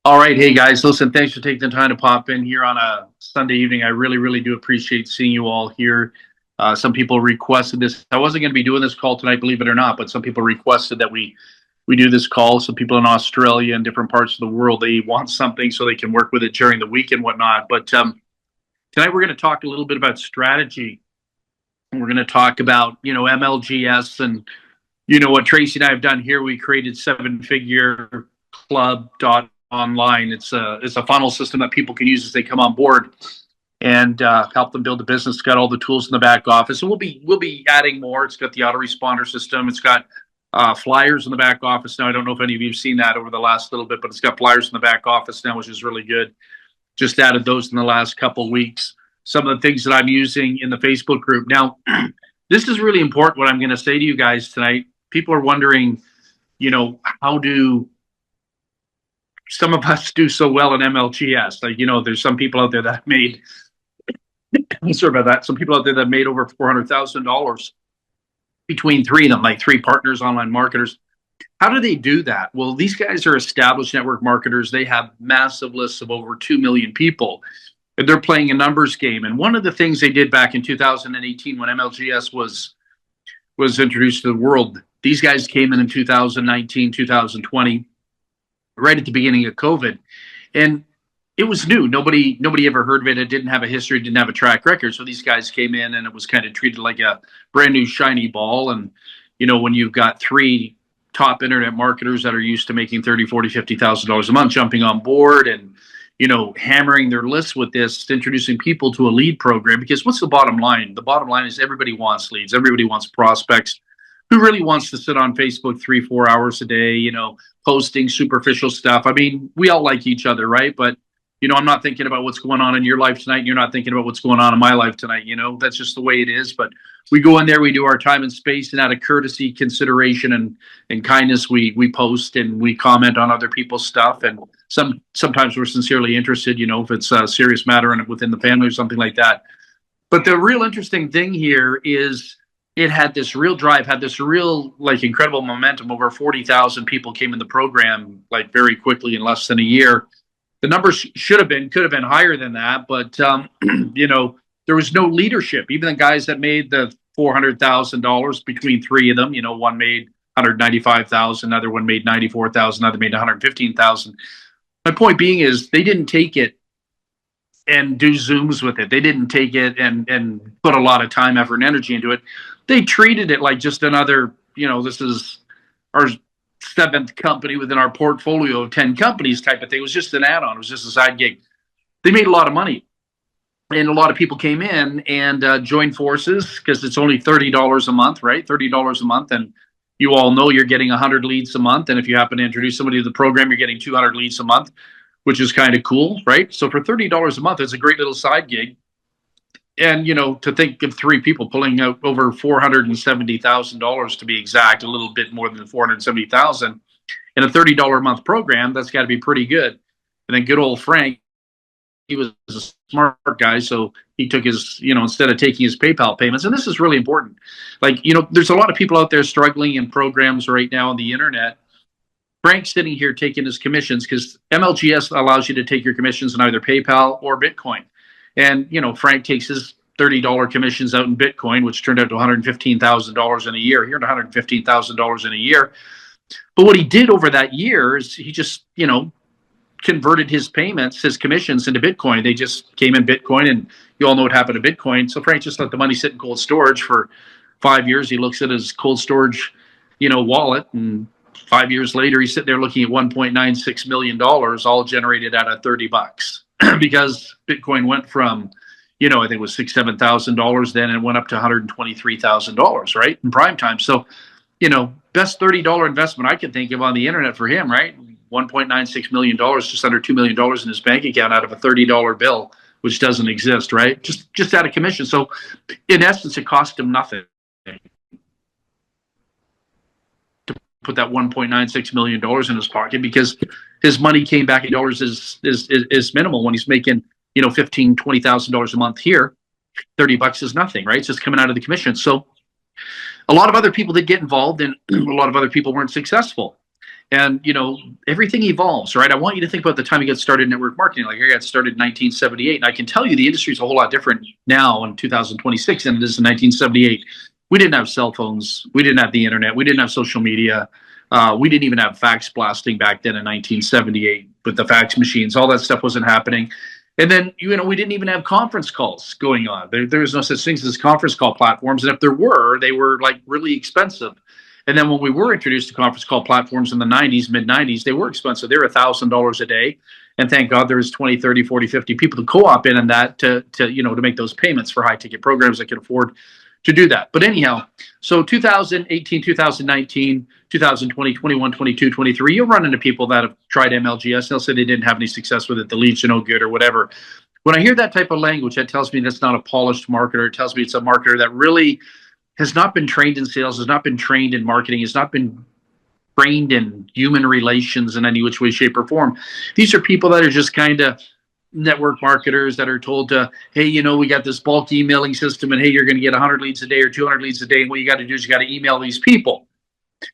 All right. Hey, guys. Listen, thanks for taking the time to pop in here on a Sunday evening. I really, really do appreciate seeing you all here. Some people requested this. I wasn't going to be doing this call tonight, believe it or not, but some people requested that we do this call. Some people in Australia and different parts of the world, they want something so they can work with it during the week and whatnot. But tonight we're going to talk a little bit about strategy. We're going to talk about, MLGS and, what Tracy and I have done here. We created Seven Figure Club online. It's a funnel system that people can use as they come on board and help them build a business. It's got all the tools in the back office, and we'll be adding more. It's got the autoresponder system. It's got flyers in the back office now. I don't know if any of you've seen that over the last little bit, but it's got flyers in the back office now, which is really good. Just added those in the last couple of weeks. Some of the things that I'm using in the Facebook group. Now, this is really important, what I'm going to say to you guys tonight. People are wondering, how do some of us do so well in MLGS? Like, there's some people out there that have made, sorry about that, some people out there that made over $400,000 between three of them, like three partners, online marketers. How do they do that? Well, these guys are established network marketers. They have massive lists of over 2 million people. And they're playing a numbers game. And one of the things they did back in 2018 when MLGS was introduced to the world, these guys came in 2019, 2020, right at the beginning of COVID. And it was new. Nobody ever heard of it. It didn't have a history, didn't have a track record. So these guys came in and it was kind of treated like a brand new shiny ball. And, when you've got three top internet marketers that are used to making $30,000, $40,000, $50,000 a month jumping on board and, hammering their lists with this, introducing people to a lead program. Because what's the bottom line? The bottom line is everybody wants leads. Everybody wants prospects. Who really wants to sit on Facebook 3-4 hours a day, posting superficial stuff? I mean, we all like each other, right? But, I'm not thinking about what's going on in your life tonight. And you're not thinking about what's going on in my life tonight. That's just the way it is. But we go in there, we do our time and space, and out of courtesy, consideration, and kindness, we post and we comment on other people's stuff. And sometimes we're sincerely interested, if it's a serious matter and within the family or something like that. But the real interesting thing here is it had this real drive, had this real incredible momentum. Over 40,000 people came in the program very quickly in less than a year. The numbers could have been higher than that, but there was no leadership. Even the guys that made the $400,000 between three of them, one made 195,000, another one made 94,000, another made 115,000. My point being is they didn't take it and do Zooms with it. They didn't take it and put a lot of time, effort, and energy into it. They treated it like just another, this is our seventh company within our portfolio of 10 companies type of thing. It was just an add-on. It was just a side gig. They made a lot of money. And a lot of people came in and joined forces because it's only $30 a month, right? $30 a month. And you all know you're getting 100 leads a month. And if you happen to introduce somebody to the program, you're getting 200 leads a month, which is kind of cool, right? So for $30 a month, it's a great little side gig. And, to think of three people pulling out over $470,000 to be exact, a little bit more than $470,000 in a $30 a month program, that's got to be pretty good. And then good old Frank, he was a smart guy, so he took his, instead of taking his PayPal payments, and this is really important. There's a lot of people out there struggling in programs right now on the internet. Frank's sitting here taking his commissions because MLGS allows you to take your commissions in either PayPal or Bitcoin. And, Frank takes his $30 commissions out in Bitcoin, which turned out to $115,000 in a year. He earned $115,000 in a year. But what he did over that year is he just, converted his payments, his commissions into Bitcoin. They just came in Bitcoin, and you all know what happened to Bitcoin. So Frank just let the money sit in cold storage for 5 years. He looks at his cold storage, wallet, and 5 years later, he's sitting there looking at $1.96 million, all generated out of $30 because Bitcoin went from, I think it was $6,000, $7,000 then, and went up to $123,000, right, in prime time. So, best $30 investment I can think of on the internet for him, right? $1.96 million, just under $2 million in his bank account out of a $30 bill, which doesn't exist, right? Just out of commission. So, in essence, it cost him nothing put that $1.96 million in his pocket because his money came back in dollars is minimal when he's making, $15,000, $20,000 a month here. $30 is nothing, right? It's just coming out of the commission. So a lot of other people did get involved and a lot of other people weren't successful. And, everything evolves, right? I want you to think about the time you got started in network marketing. Like I got started in 1978, and I can tell you the industry is a whole lot different now in 2026 than it is in 1978. We didn't have cell phones. We didn't have the internet. We didn't have social media. We didn't even have fax blasting back then in 1978 with the fax machines. All that stuff wasn't happening. And then, we didn't even have conference calls going on. There was no such things as conference call platforms. And if there were, they were like really expensive. And then when we were introduced to conference call platforms in the 90s, mid 90s, they were expensive. They were $1,000 a day. And thank God there was 20, 30, 40, 50 people to co-op in that to make those payments for high ticket programs that could afford to do that. But anyhow, so 2018, 2019, 2020, 21, 22, 23, you'll run into people that have tried MLGS. They'll say they didn't have any success with it. The leads are no good or whatever. When I hear that type of language, that tells me that's not a polished marketer. It tells me it's a marketer that really has not been trained in sales, has not been trained in marketing, has not been trained in human relations in any which way, shape, or form. These are people that are just kind of network marketers that are told to, hey, we got this bulk emailing system, and hey, you're going to get 100 leads a day or 200 leads a day, and what you got to do is you got to email these people.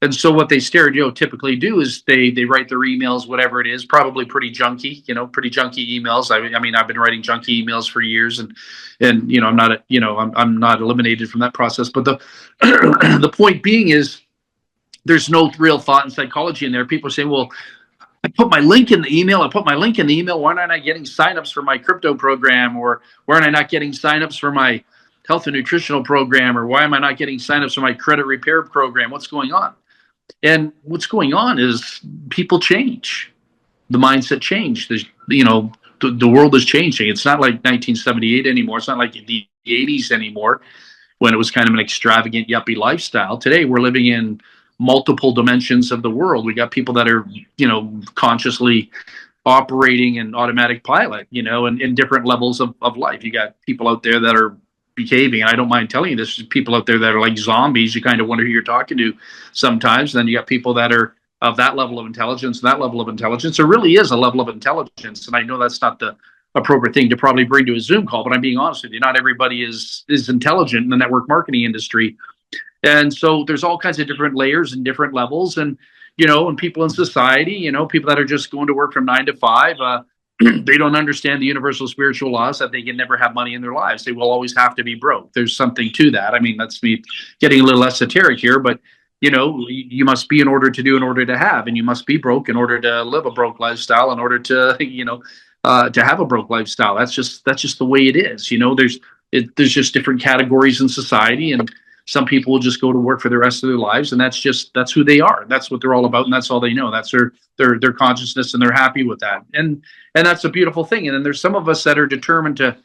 And so what they stereotypically do is they write their emails, whatever it is, probably pretty junky, pretty junky emails. I mean, I've been writing junky emails for years, and I'm not, I'm not eliminated from that process. But the the point being is, there's no real thought and psychology in there. People say, well, I put my link in the email. Why aren't I getting signups for my crypto program? Or why aren't I not getting signups for my health and nutritional program? Or why am I not getting signups for my credit repair program? What's going on? And what's going on is people change. The mindset changed. The world is changing. It's not like 1978 anymore. It's not like the 80s anymore, when it was kind of an extravagant yuppie lifestyle. Today, we're living in multiple dimensions of the world. We got people that are, consciously operating in automatic pilot, and in different levels of life. You got people out there that are behaving, and I don't mind telling you this, people out there that are like zombies. You kind of wonder who you're talking to sometimes. Then you got people that are of that level of intelligence. There really is a level of intelligence, and I know that's not the appropriate thing to probably bring to a Zoom call, but I'm being honest with you, not everybody is intelligent in the network marketing industry. And so there's all kinds of different layers and different levels, and and people in society, people that are just going to work from 9 to 5, they don't understand the universal spiritual laws that they can never have money in their lives. They will always have to be broke. There's something to that. I mean, that's me getting a little esoteric here, but you must be in order to do, in order to have, and you must be broke in order to live a broke lifestyle, in order to, to have a broke lifestyle. That's just the way it is. There's just different categories in society, and some people will just go to work for the rest of their lives, and that's who they are. That's what they're all about, and that's all they know. That's their consciousness, and they're happy with that. And that's a beautiful thing. And then there's some of us that are determined to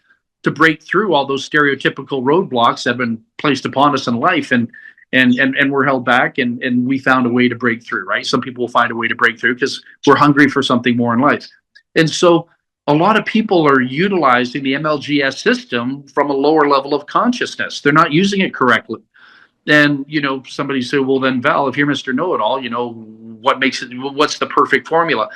break through all those stereotypical roadblocks that have been placed upon us in life, and we're held back, and we found a way to break through, right? Some people will find a way to break through because we're hungry for something more in life. And so a lot of people are utilizing the MLGS system from a lower level of consciousness. They're not using it correctly. And, somebody said, well, then, Val, if you're Mr. Know-it-all, what's the perfect formula?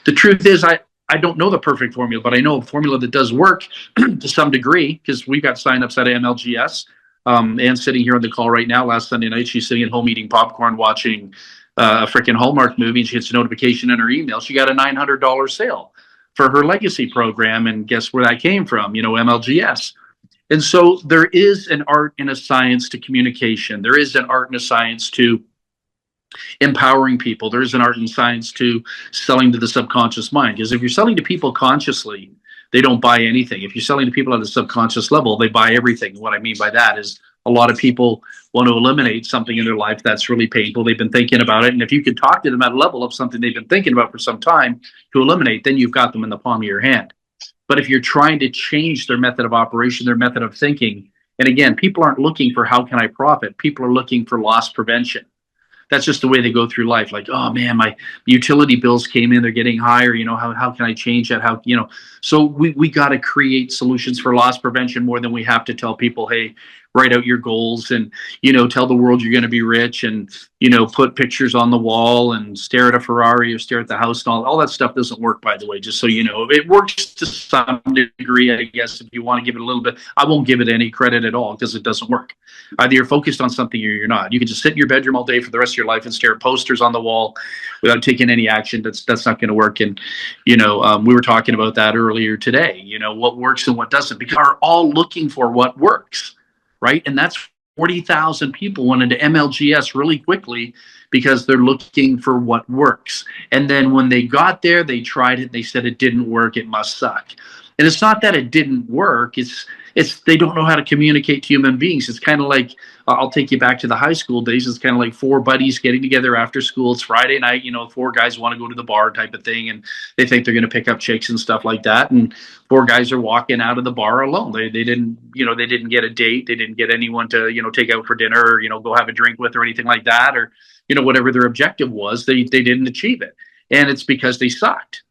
The truth is, I don't know the perfect formula, but I know a formula that does work to some degree, because we got signups out of MLGS. And sitting here on the call right now, last Sunday night, she's sitting at home eating popcorn, watching a freaking Hallmark movie, and she gets a notification in her email. She got a $900 sale for her legacy program, and guess where that came from? MLGS. And so there is an art and a science to communication. There is an art and a science to empowering people. There is an art and science to selling to the subconscious mind. Because if you're selling to people consciously, they don't buy anything. If you're selling to people at a subconscious level, they buy everything. What I mean by that is a lot of people want to eliminate something in their life that's really painful. They've been thinking about it. And if you can talk to them at a level of something they've been thinking about for some time to eliminate, then you've got them in the palm of your hand. But if you're trying to change their method of operation, their method of thinking, and again, people aren't looking for how can I profit? People are looking for loss prevention. That's just the way they go through life. Like, oh man, my utility bills came in, they're getting higher. How can I change that? So we got to create solutions for loss prevention more than we have to tell people, hey, write out your goals and, tell the world you're going to be rich and, put pictures on the wall and stare at a Ferrari or stare at the house and all that stuff doesn't work, by the way, just so you know. It works to some degree, I guess, if you want to give it a little bit. I won't give it any credit at all because it doesn't work. Either you're focused on something or you're not. You can just sit in your bedroom all day for the rest of your life and stare at posters on the wall without taking any action. That's not going to work. And, we were talking about that earlier today, what works and what doesn't, because we're all looking for what works, right? And that's 40,000 people went into MLGS really quickly because they're looking for what works. And then when they got there, they tried it. They said it didn't work. It must suck. And it's not that it didn't work. It's they don't know how to communicate to human beings. It's kind of like, I'll take you back to the high school days. It's kind of like four buddies getting together after school. It's Friday night, four guys want to go to the bar type of thing. And they think they're going to pick up chicks and stuff like that. And four guys are walking out of the bar alone. They didn't, they didn't get a date. They didn't get anyone to, take out for dinner or, go have a drink with or anything like that. Or, whatever their objective was, they didn't achieve it. And it's because they sucked.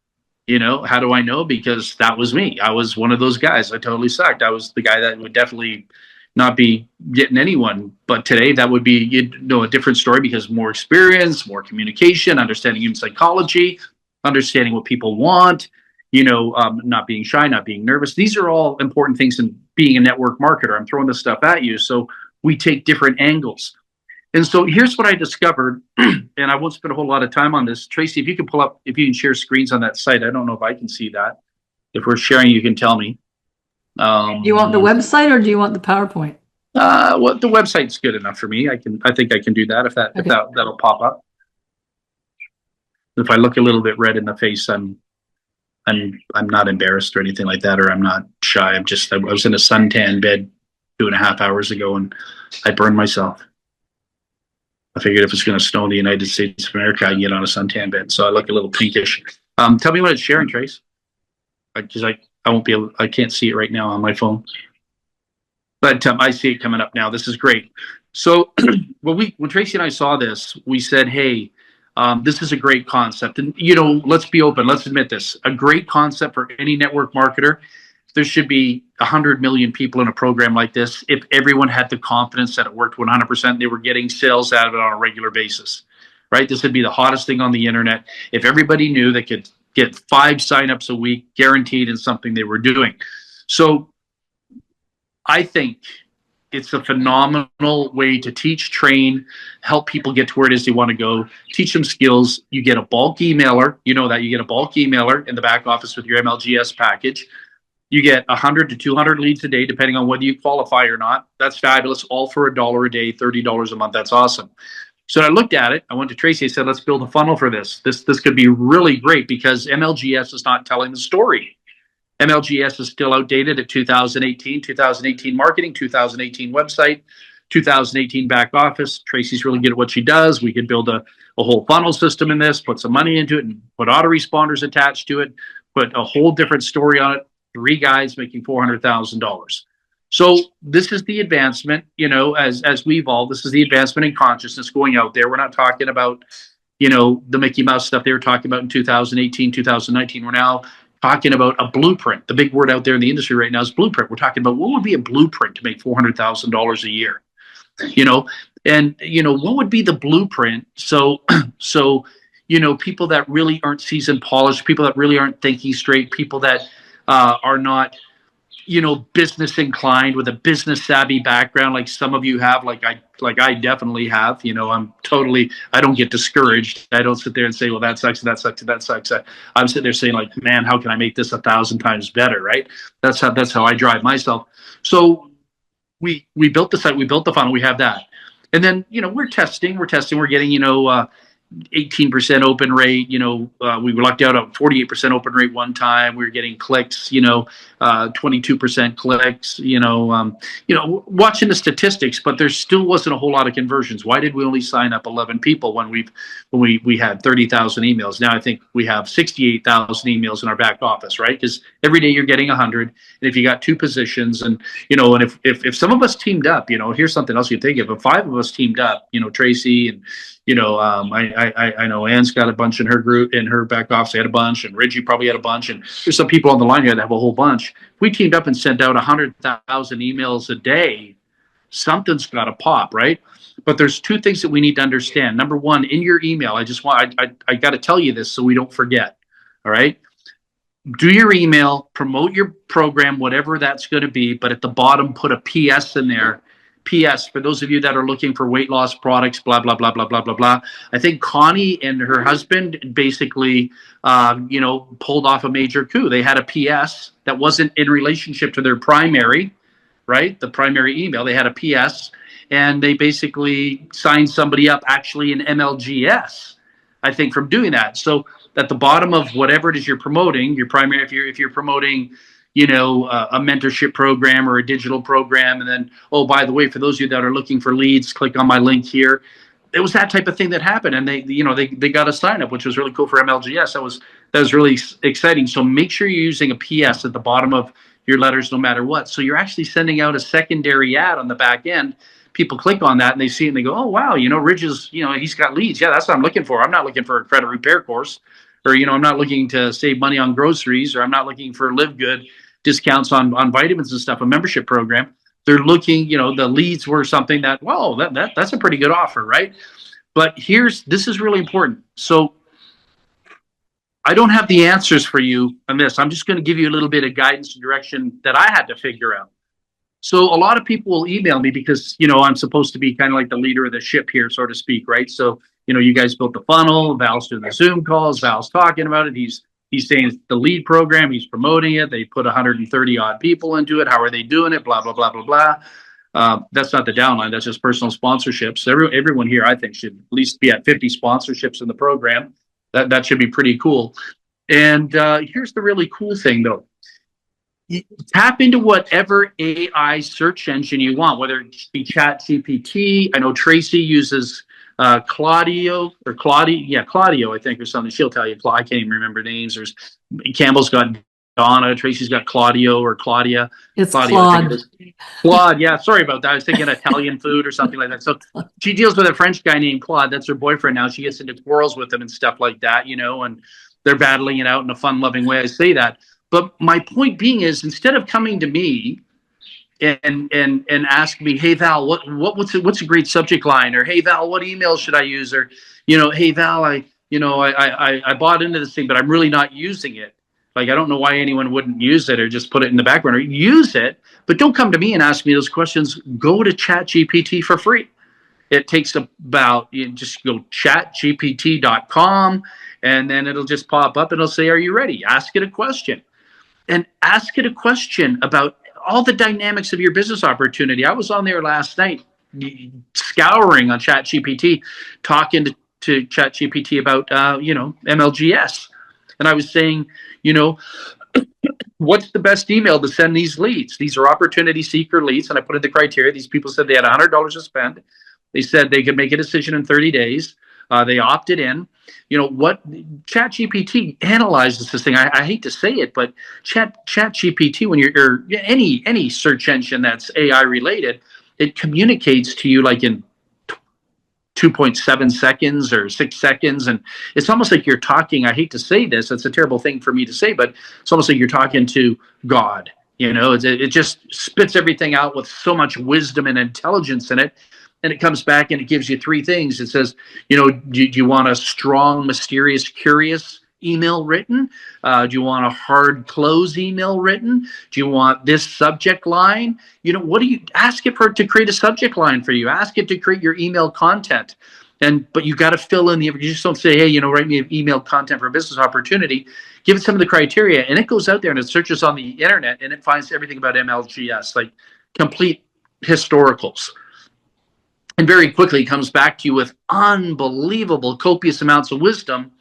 How do I know? Because that was me. I was one of those guys. I totally sucked. I was the guy that would definitely not be getting anyone. But today that would be, a different story because more experience, more communication, understanding human psychology, understanding what people want, not being shy, not being nervous. These are all important things in being a network marketer. I'm throwing this stuff at you. So we take different angles. And so here's what I discovered, and I won't spend a whole lot of time on this. Tracy, if you can share screens on that site. I don't know if I can see that. If we're sharing, you can tell me. Do you want the website or do you want the PowerPoint? Well, the website's good enough for me. I think I can do that if that'll pop up. If I look a little bit red in the face, I'm not embarrassed or anything like that, or I'm not shy. I was in a suntan bed 2.5 hours ago and I burned myself. I figured if it's going to snow in the United States of America, I can get on a suntan bed. So I look a little pinkish. Tell me when it's sharing, Trace. Because I won't be able, I can't see it right now on my phone. But I see it coming up now. This is great. So when Tracy and I saw this, we said, hey, this is a great concept. And, let's be open. Let's admit this. A great concept for any network marketer. There should be 100 million people in a program like this. If everyone had the confidence that it worked 100%, they were getting sales out of it on a regular basis, right? This would be the hottest thing on the internet. If everybody knew they could get 5 signups a week guaranteed in something they were doing. So I think it's a phenomenal way to teach, train, help people get to where it is they want to go, teach them skills. You get a bulk emailer. You know that you get a bulk emailer in the back office with your MLGS package. You get 100 to 200 leads a day, depending on whether you qualify or not. That's fabulous. All for $1 a day, $30 a month. That's awesome. So I looked at it. I went to Tracy. I said, let's build a funnel for this. This could be really great because MLGS is not telling the story. MLGS is still outdated at 2018 marketing, 2018 website, 2018 back office. Tracy's really good at what she does. We could build a whole funnel system in this, put some money into it, and put autoresponders attached to it, put a whole different story on it. 3 guys making $400,000. So this is the advancement, as we evolve. This is the advancement in consciousness going out there. We're not talking about, the Mickey Mouse stuff they were talking about in 2018, 2019. We're now talking about a blueprint. The big word out there in the industry right now is blueprint. We're talking about what would be a blueprint to make $400,000 a year, and, what would be the blueprint? So, people that really aren't seasoned, polished, people that really aren't thinking straight, people that are not, business inclined with a business savvy background, like some of you have, like I definitely have. I don't get discouraged. I don't sit there and say, well, that sucks, that sucks, that sucks. I'm sitting there saying, like, man, how can I make this 1,000 times better, right? That's how I drive myself. So we built the site, we built the funnel, we have that, and then we're testing, we're getting 18% open rate. We lucked out at 48% open rate one time. We were getting clicks, 22% clicks, watching the statistics, but there still wasn't a whole lot of conversions. Why did we only sign up 11 people when we had 30,000 emails? Now I think we have 68,000 emails in our back office, right? Because every day you're getting 100. And if you got 2 positions and, and if some of us teamed up, here's something else you think of. If 5 of us teamed up, Tracy and, I know Ann's got a bunch in her group, in her back office. They had a bunch, and Reggie probably had a bunch, and there's some people on the line here that have a whole bunch. If we teamed up and sent out 100,000 emails a day, something's got to pop, right? But there's two things that we need to understand. Number one, in your email, I got to tell you this so we don't forget. All right. Do your email, promote your program, whatever that's going to be, but at the bottom, put a PS in there. PS, for those of you that are looking for weight loss products, blah, blah, blah, blah, blah, blah, blah. I think Connie and her husband basically, pulled off a major coup. They had a PS that wasn't in relationship to their primary, right? The primary email. They had a PS, and they basically signed somebody up actually in MLGS, I think, from doing that. So at the bottom of whatever it is you're promoting, your primary, if you're promoting, a mentorship program or a digital program, and then, oh, by the way, for those of you that are looking for leads, click on my link here. It was that type of thing that happened, and they got a sign up, which was really cool for MLGS. That was really exciting. So make sure you're using a PS at the bottom of your letters, no matter what. So you're actually sending out a secondary ad on the back end. People click on that and they see it and they go, oh, wow, Ridge is, he's got leads. Yeah, that's what I'm looking for. I'm not looking for a credit repair course, or, I'm not looking to save money on groceries, or I'm not looking for Live Good discounts on vitamins and stuff, a membership program. They're looking, the leads were something that, well, that's a pretty good offer, right? But this is really important. So I don't have the answers for you on this. I'm just going to give you a little bit of guidance and direction that I had to figure out. So a lot of people will email me because, I'm supposed to be kind of like the leader of the ship here, so to speak, right? So, you guys built the funnel, Val's doing the Zoom calls, Val's talking about it. He's saying it's the lead program, he's promoting it. They put 130 odd people into it. How are they doing it? Blah, blah, blah, blah, blah. That's not the downline. That's just personal sponsorships. Everyone here, I think, should at least be at 50 sponsorships in the program. That should be pretty cool. And here's the really cool thing, though. Tap into whatever AI search engine you want, whether it be ChatGPT. I know Tracy uses Claudio, I think, or something. She'll tell you. I can't even remember names. There's Campbell's got Donna. Tracy's got Claudio or Claudia. It's Claudio, Claude. Claude, yeah. Sorry about that. I was thinking Italian food or something like that. So she deals with a French guy named Claude. That's her boyfriend now. She gets into quarrels with him and stuff like that, and they're battling it out in a fun, loving way. I say that. But my point being is, instead of coming to me and ask me, hey Val, what's a great subject line, or hey Val, what email should I use, or hey Val, I bought into this thing, but I'm really not using it. Like, I don't know why anyone wouldn't use it or just put it in the background, or use it, but don't come to me and ask me those questions. Go to ChatGPT for free. It takes about, you just go chatgpt.com, and then it'll just pop up and it'll say, are you ready? Ask it a question. And ask it a question about all the dynamics of your business opportunity. I was on there last night, scouring on ChatGPT, talking to ChatGPT about, MLGS. And I was saying, what's the best email to send these leads? These are opportunity seeker leads. And I put in the criteria. These people said they had $100 to spend. They said they could make a decision in 30 days. They opted in. What ChatGPT analyzes this thing. I hate to say it, but ChatGPT, when you're any search engine that's AI related, it communicates to you like in 2.7 seconds or 6 seconds, and it's almost like you're talking. I hate to say this; it's a terrible thing for me to say, but it's almost like you're talking to God. It just spits everything out with so much wisdom and intelligence in it. And it comes back and it gives you three things. It says, do you want a strong, mysterious, curious email written? Do you want a hard close email written? Do you want this subject line? What do you ask it to create a subject line for you? Ask it to create your email content. But you got to fill in you just don't say, hey, write me an email content for a business opportunity. Give it some of the criteria, and it goes out there and it searches on the internet and it finds everything about MLGS, like complete historicals. And very quickly comes back to you with unbelievable, copious amounts of wisdom.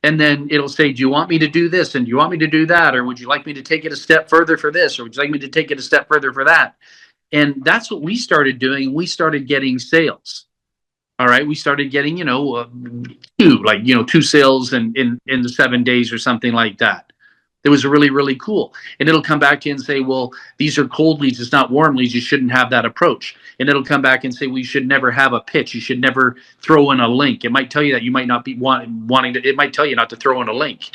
And then it'll say, do you want me to do this? And do you want me to do that? Or would you like me to take it a step further for this? Or would you like me to take it a step further for that? And that's what we started doing. We started getting sales. All right. We started getting, two sales in the 7 days or something like that. It was really, really cool. And it'll come back to you and say, well, these are cold leads. It's not warm leads. You shouldn't have that approach. And it'll come back and say, we should never have a pitch. You should never throw in a link. It might tell you that you might not be wanting to, it might tell you not to throw in a link.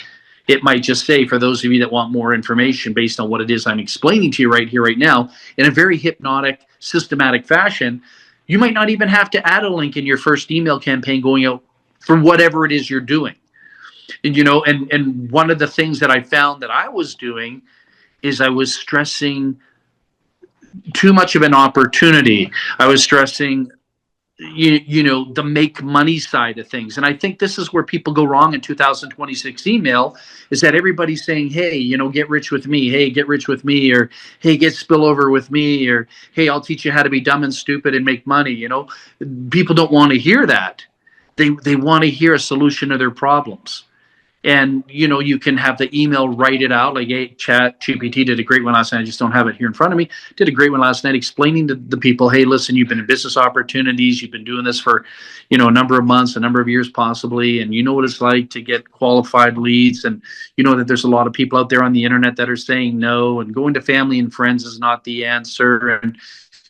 It might just say, for those of you that want more information based on what it is I'm explaining to you right here, right now, in a very hypnotic, systematic fashion, you might not even have to add a link in your first email campaign going out for whatever it is you're doing. And, and one of the things that I found that I was doing is I was stressing too much of an opportunity. I was stressing the make money side of things. And I think this is where people go wrong in 2026 email, is that everybody's saying, hey, get rich with me. Hey, get rich with me. Or, hey, get spillover with me. Or, hey, I'll teach you how to be dumb and stupid and make money. People don't want to hear that. They want to hear a solution to their problems. And, you can have the email write it out. Like, hey, Chat GPT did a great one last night. I just don't have it here in front of me. Did a great one last night explaining to the people, hey, listen, you've been in business opportunities. You've been doing this for, a number of months, a number of years possibly. And you know what it's like to get qualified leads. And you know that there's a lot of people out there on the internet that are saying no. And going to family and friends is not the answer. And,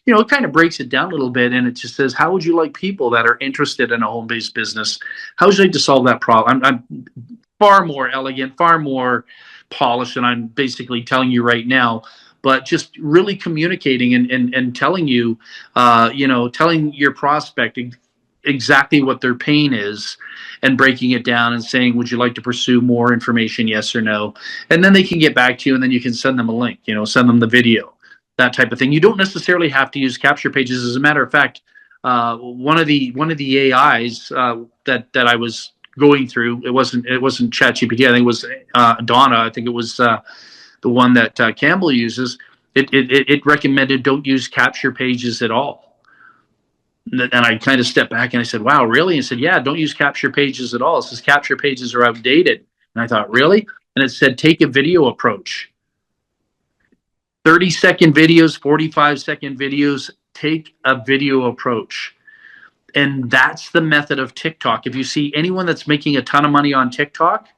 it kind of breaks it down a little bit. And it just says, how would you like people that are interested in a home-based business? How would you like to solve that problem? I'm far more elegant, far more polished than I'm basically telling you right now, but just really communicating and telling you, telling your prospect exactly what their pain is and breaking it down and saying, would you like to pursue more information? Yes or no. And then they can get back to you, and then you can send them a link, send them the video, that type of thing. You don't necessarily have to use capture pages. As a matter of fact, one of the AIs that I was going through, it wasn't ChatGPT. I think it was Donna. I think it was the one that Campbell uses. It recommended don't use capture pages at all. And I kind of stepped back and I said, wow, really? And said, yeah, don't use capture pages at all. It says capture pages are outdated. And I thought, really? And it said, take a video approach. 30-second videos, 45-second videos, take a video approach. And that's the method of TikTok. If you see anyone that's making a ton of money on TikTok,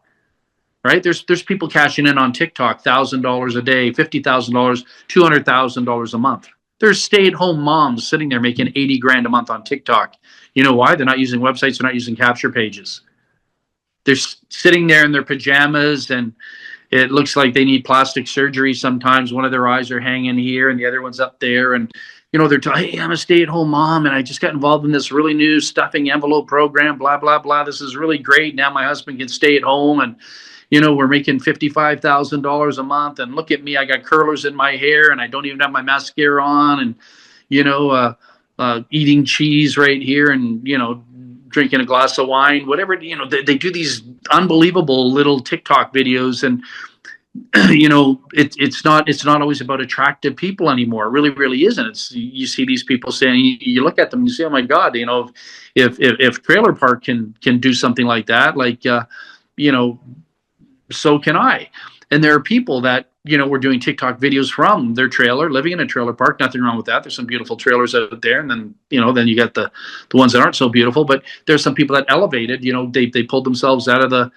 right? There's people cashing in on TikTok, $1,000 a day, $50,000, $200,000 a month. There's stay-at-home moms sitting there making 80 grand a month on TikTok. You know why? They're not using websites. They're not using capture pages. They're sitting there in their pajamas, and it looks like they need plastic surgery sometimes. One of their eyes are hanging here and the other one's up there. And they're telling, hey, I'm a stay-at-home mom, and I just got involved in this really new stuffing envelope program, blah, blah, blah. This is really great. Now my husband can stay at home, and, we're making $55,000 a month. And look at me, I got curlers in my hair, and I don't even have my mascara on, and, eating cheese right here, and, drinking a glass of wine, whatever. They do these unbelievable little TikTok videos, and it's not always about attractive people anymore. It really, really isn't. You see these people saying, you look at them and you say, oh my God, if Trailer Park can do something like that, so can I. And there are people that, were doing TikTok videos from their trailer, living in a trailer park. Nothing wrong with that. There's some beautiful trailers out there. And then, then you got the ones that aren't so beautiful, but there's some people that elevated, they pulled themselves out of the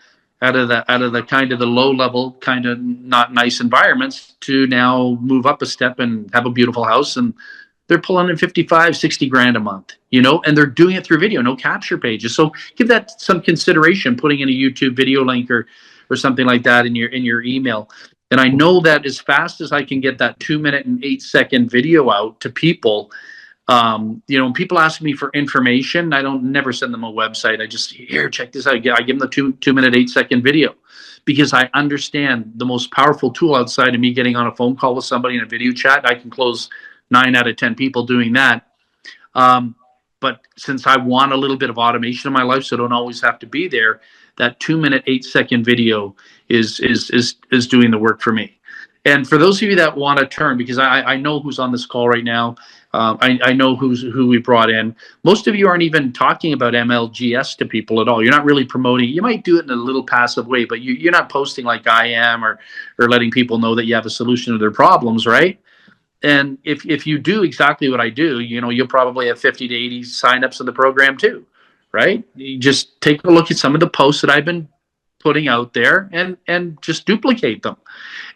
kind of the low level, kind of not nice environments to now move up a step and have a beautiful house. And they're pulling in 55, 60 grand a month, and they're doing it through video, no capture pages. So give that some consideration, putting in a YouTube video link or something like that in your email. And I know that as fast as I can get that 2-minute and 8-second video out to people, when people ask me for information, I don't never send them a website. I just, here, check this out. I give them the 2-minute, 8-second video, because I understand the most powerful tool outside of me getting on a phone call with somebody in a video chat. I can close 9 out of 10 people doing that. But since I want a little bit of automation in my life, so I don't always have to be there, that 2-minute, 8-second video is doing the work for me. And for those of you that want to turn, because I know who's on this call right now, I know who we brought in. Most of you aren't even talking about MLGS to people at all. You're not really promoting. You might do it in a little passive way, but you're not posting like I am, or letting people know that you have a solution to their problems, right? And if you do exactly what I do, you'll probably have 50 to 80 signups in the program too, right? You just take a look at some of the posts that I've been putting out there and just duplicate them.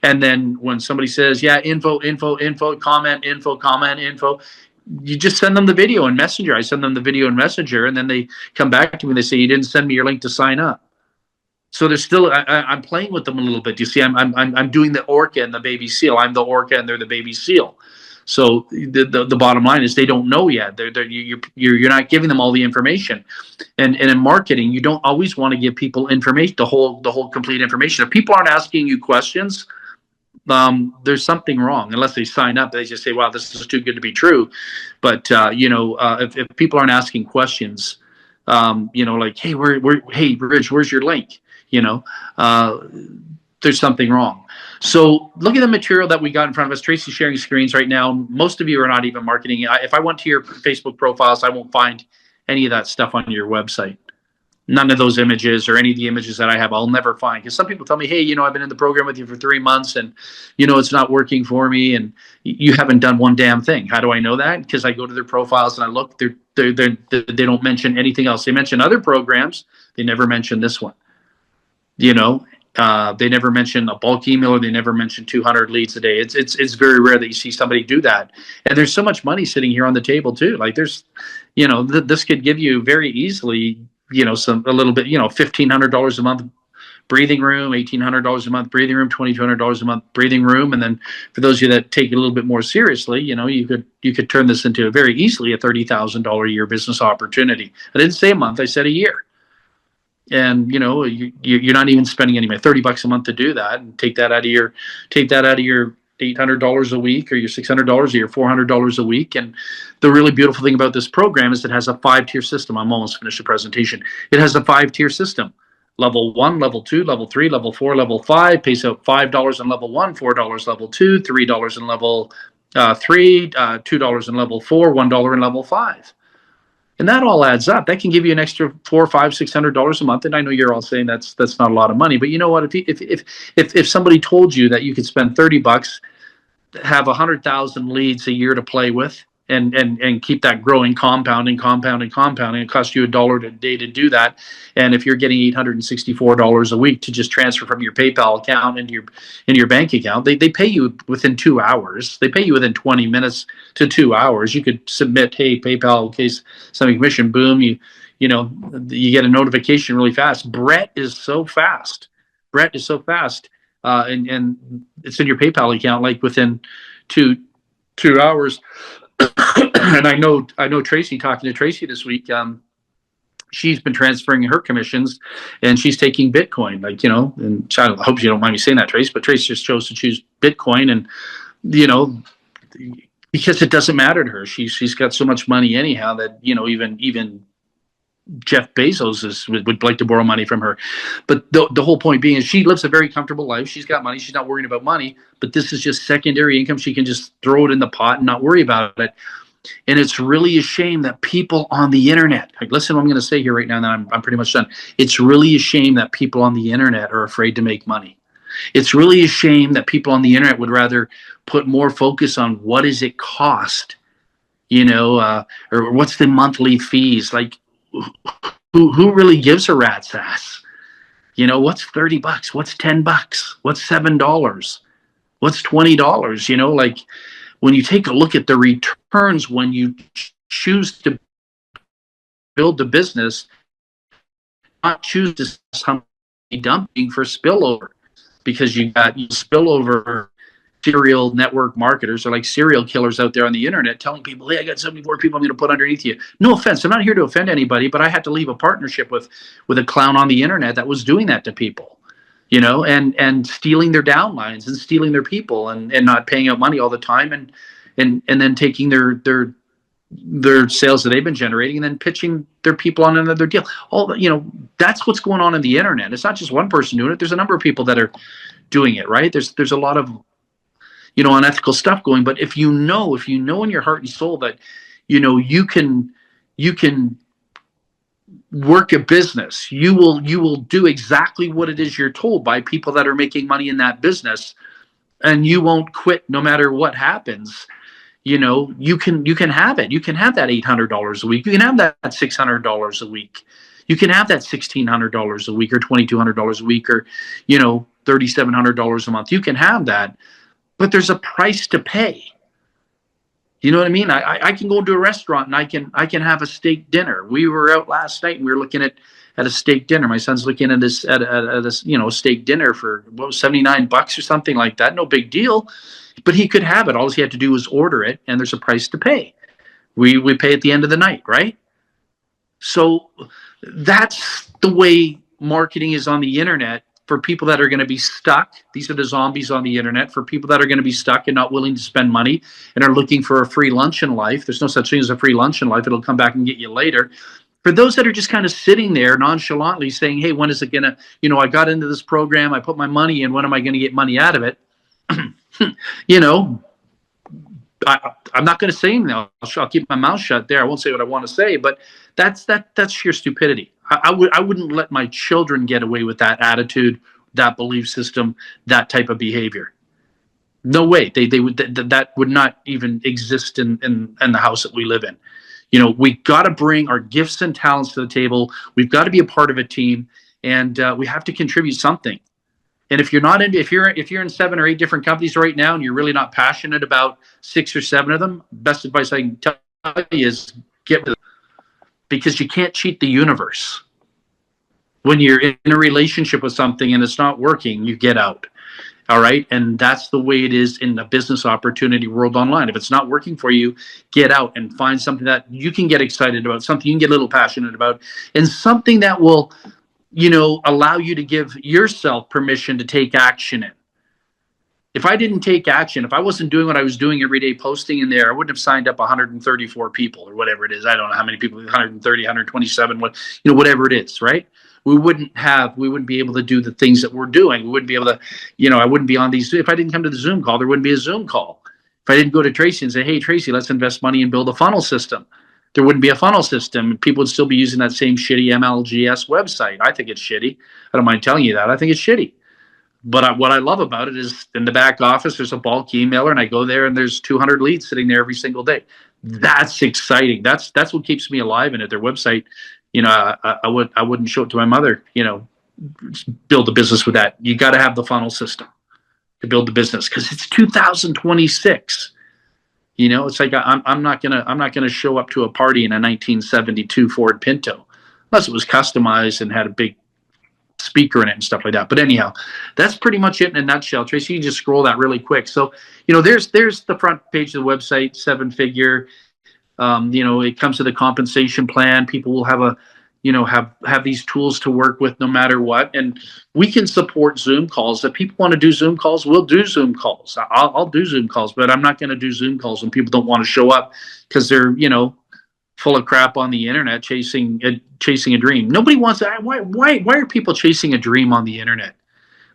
And then when somebody says, yeah, info, comment, you just send them the video in Messenger. I send them the video in Messenger, and then they come back to me and they say, you didn't send me your link to sign up. So there's still I'm playing with them a little bit. You see, I'm doing the orca and the baby seal. I'm the orca and they're the baby seal. So the bottom line is they don't know yet. You're not giving them all the information. And in marketing, you don't always want to give people information, the whole complete information. If people aren't asking you questions, there's something wrong. Unless they sign up, they just say, "Wow, this is too good to be true." But if people aren't asking questions, like, "Hey, hey, Rich, where's your link?" Uh, there's something wrong. So look at the material that we got in front of us. Tracy's sharing screens right now. Most of you are not even marketing. If I went to your Facebook profiles, I won't find any of that stuff on your website. None of those images or any of the images that I have, I'll never find. Because some people tell me, hey, I've been in the program with you for 3 months and, it's not working for me and you haven't done one damn thing. How do I know that? Because I go to their profiles and I look, they don't mention anything else. They mention other programs. They never mention this one. They never mention a bulk email or they never mention 200 leads a day. It's very rare that you see somebody do that. And there's so much money sitting here on the table too. Like there's, this could give you very easily, a little bit, $1,500 a month breathing room, $1,800 a month breathing room, $2,200 a month breathing room. And then for those of you that take it a little bit more seriously, you could turn this into very easily a $30,000 a year business opportunity. I didn't say a month, I said a year. And you're not even spending any money, $30 a month to do that, and take that out of your $800 a week or your $600 or your $400 a week. And the really beautiful thing about this program is it has a 5-tier system. I'm almost finished the presentation. It has a 5-tier system. Level 1, level 2, level 3, level 4, level 5 pays out $5 in level 1, $4 level 2, $3 in level 3, $2 in level 4, $1 in level 5. And that all adds up. That can give you an extra $400, $500, $600 a month. And I know you're all saying that's not a lot of money, but you know what? If somebody told you that you could spend $30, have 100,000 leads a year to play with, and keep that growing, compounding, it costs you $1 a day to do that. And if you're getting $864 a week to just transfer from your PayPal account into your bank account, they pay you within 2 hours. They pay you within 20 minutes to 2 hours. You could submit, hey, PayPal, in case something commission, boom, you get a notification really fast. Brett is so fast. And it's in your PayPal account like within two hours. And I know Tracy, talking to Tracy this week, she's been transferring her commissions and she's taking Bitcoin, and I hope you don't mind me saying that, Trace, but Trace just chose to choose Bitcoin, and, because it doesn't matter to her. She's got so much money anyhow that, even Jeff Bezos would like to borrow money from her. But the whole point being is she lives a very comfortable life. She's got money. She's not worrying about money, but this is just secondary income. She can just throw it in the pot and not worry about it. And it's really a shame that people on the internet, like, listen, what I'm going to say here right now, and then I'm pretty much done. It's really a shame that people on the internet are afraid to make money. It's really a shame that people on the internet would rather put more focus on what does it cost, or what's the monthly fees. Like, who really gives a rat's ass? What's $30? What's $10? What's $7? What's $20? Like, when you take a look at the returns, when you choose to build the business, not choose to some dumping for spillover, because you got spillover serial network marketers are like serial killers out there on the internet telling people, hey, I got 74 people I'm going to put underneath you. No offense. I'm not here to offend anybody, but I had to leave a partnership with a clown on the internet that was doing that to people, and stealing their downlines and stealing their people and not paying out money all the time. And then taking their sales that they've been generating and then pitching their people on another deal. That's what's going on in the internet. It's not just one person doing it. There's a number of people that are doing it, right? There's a lot of, unethical stuff going. But if you know in your heart and soul that, you can work a business, you will do exactly what it is you're told by people that are making money in that business, and you won't quit no matter what happens. You can have it. You can have that $800 a week. You can have that $600 a week. You can have that $1,600 a week or $2,200 a week or, $3,700 a month. You can have that, but there's a price to pay. You know what I mean? I can go to a restaurant and I can have a steak dinner. We were out last night and we were looking at at a steak dinner. My son's looking at this at this, you know, steak dinner for what was $79 or something like that. No big deal, but he could have it. All he had to do was order it, and there's a price to pay. We pay at the end of the night, right? So that's the way marketing is on the internet for people that are going to be stuck. These are the zombies on the internet. For people that are going to be stuck and not willing to spend money and are looking for a free lunch in life. There's no such thing as a free lunch in life. It'll come back and get you later. For those that are just kind of sitting there nonchalantly saying, hey, when is it going to, you know, I got into this program, I put my money in, when am I going to get money out of it? You know, I'm not going to say anything. I'll keep my mouth shut there. I won't say what I want to say, but that's sheer stupidity. I wouldn't let my children get away with that attitude, that belief system, that type of behavior. No way. They would that would not even exist in the house that we live in. You know, we got to bring our gifts and talents to the table. We've got to be a part of a team, and we have to contribute something. And if you're not in, if you're in 7 or 8 different companies right now, and you're really not passionate about 6 or 7 of them, best advice I can tell you is get with them, because you can't cheat the universe. When you're in a relationship with something and it's not working, you get out. All right. And that's the way it is in the business opportunity world online. If it's not working for you, get out and find something that you can get excited about, something you can get a little passionate about, and something that will, you know, allow you to give yourself permission to take action in. If I didn't take action, if I wasn't doing what I was doing every day, posting in there, I wouldn't have signed up 134 people or whatever it is. I don't know how many people, 130, 127, what, you know, whatever it is, right? We wouldn't be able to do the things that we're doing. We wouldn't be able to, you know, I wouldn't be on these. If I didn't come to the Zoom call, there wouldn't be a Zoom call. If I didn't go to Tracy and say, hey, Tracy, let's invest money and build a funnel system, there wouldn't be a funnel system. People would still be using that same shitty MLGS website. I think it's shitty. I don't mind telling you that. I think it's shitty. But what I love about it is in the back office, there's a bulk emailer, and I go there and there's 200 leads sitting there every single day. That's exciting. That's what keeps me alive in it. Their website, you know, I wouldn't show it to my mother, you know, build a business with that. You got to have the funnel system to build the business, because it's 2026. You know, it's like I'm not gonna show up to a party in a 1972 Ford Pinto unless it was customized and had a big speaker in it and stuff like that. But anyhow, that's pretty much it in a nutshell. Tracy, you can just scroll that really quick. So, you know, there's the front page of the website, 7-figure. You know, it comes to the compensation plan. People will have have these tools to work with no matter what. And we can support Zoom calls. If people want to do Zoom calls, we'll do Zoom calls. I'll do Zoom calls, but I'm not going to do Zoom calls when people don't want to show up because they're, you know, full of crap on the internet chasing a dream. Nobody wants that. Why are people chasing a dream on the internet?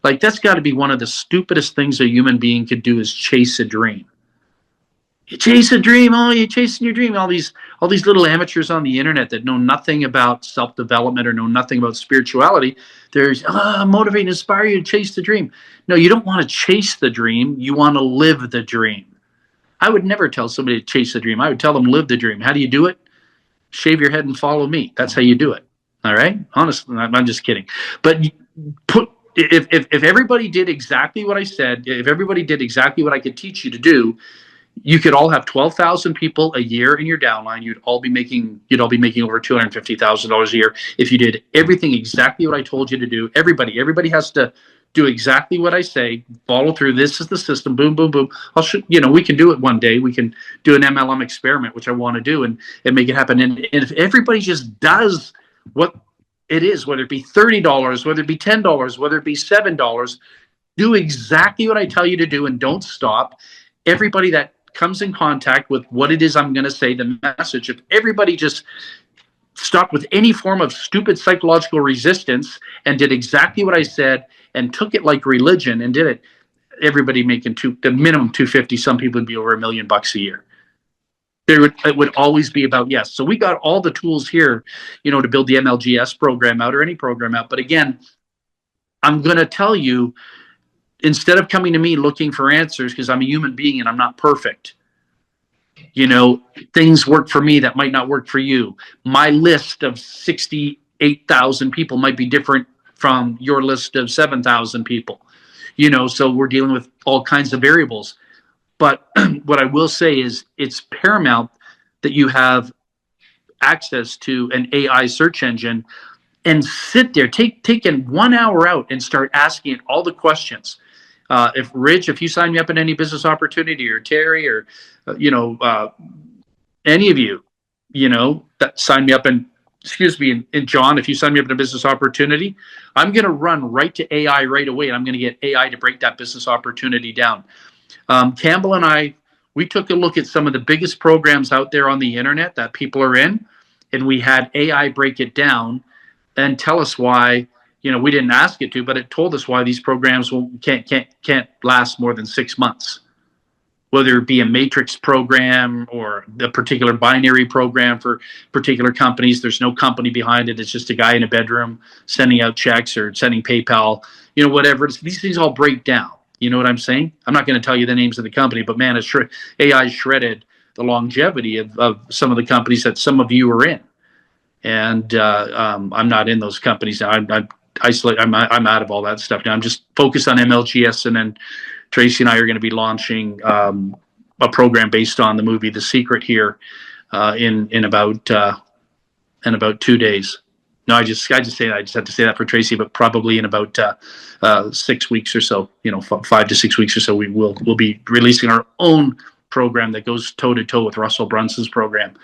Like, that's got to be one of the stupidest things a human being could do, is chase a dream. You chase a dream. Oh, you're chasing your dream. All these little amateurs on the internet that know nothing about self-development or know nothing about spirituality. There's motivate and inspire you to chase the dream. No, you don't want to chase the dream. You want to live the dream. I would never tell somebody to chase the dream. I would tell them live the dream. How do you do it? Shave your head and follow me. That's how you do it. All right. Honestly, I'm just kidding. But if everybody did exactly what I said, if everybody did exactly what I could teach you to do, you could all have 12,000 people a year in your downline. You'd all be making over $250,000 a year if you did everything exactly what I told you to do. Everybody has to do exactly what I say. Follow through. This is the system. Boom, boom, boom. We can do it one day. We can do an MLM experiment, which I want to do, and make it happen. And if everybody just does what it is, whether it be $30, whether it be $10, whether it be $7, do exactly what I tell you to do and don't stop. Everybody that comes in contact with what it is I'm going to say, the message, if everybody just stopped with any form of stupid psychological resistance and did exactly what I said and took it like religion and did it, everybody making the minimum 250, some people would be over $1 million a year. It would always be about yes. So we got all the tools here, you know, to build the MLGS program out or any program out. But again, I'm going to tell you, instead of coming to me looking for answers, because I'm a human being and I'm not perfect, you know, things work for me that might not work for you. My list of 68,000 people might be different from your list of 7,000 people, you know, so we're dealing with all kinds of variables. But what I will say is it's paramount that you have access to an AI search engine and sit there, taking 1 hour out and start asking it all the questions. If Rich, if you sign me up in any business opportunity, or Terry, or any of you, that sign me up in, excuse me, and John, if you sign me up in a business opportunity, I'm going to run right to AI right away, and I'm going to get AI to break that business opportunity down. Campbell and I, we took a look at some of the biggest programs out there on the internet that people are in, and we had AI break it down and tell us why. We didn't ask it to, but it told us why these programs can't last more than 6 months. Whether it be a matrix program or a particular binary program for particular companies, there's no company behind it. It's just a guy in a bedroom sending out checks or sending PayPal, whatever. These things all break down. You know what I'm saying? I'm not going to tell you the names of the company, but man, AI shredded the longevity of some of the companies that some of you are in. And I'm not in those companies now. I'm isolate. I'm out of all that stuff now. I'm just focused on MLGS, and then Tracy and I are going to be launching a program based on the movie The Secret here in about 2 days. No, I just say that. I just have to say that for Tracy, but probably in about 6 weeks or so, 5 to 6 weeks or so, we'll be releasing our own program that goes toe to toe with Russell Brunson's program.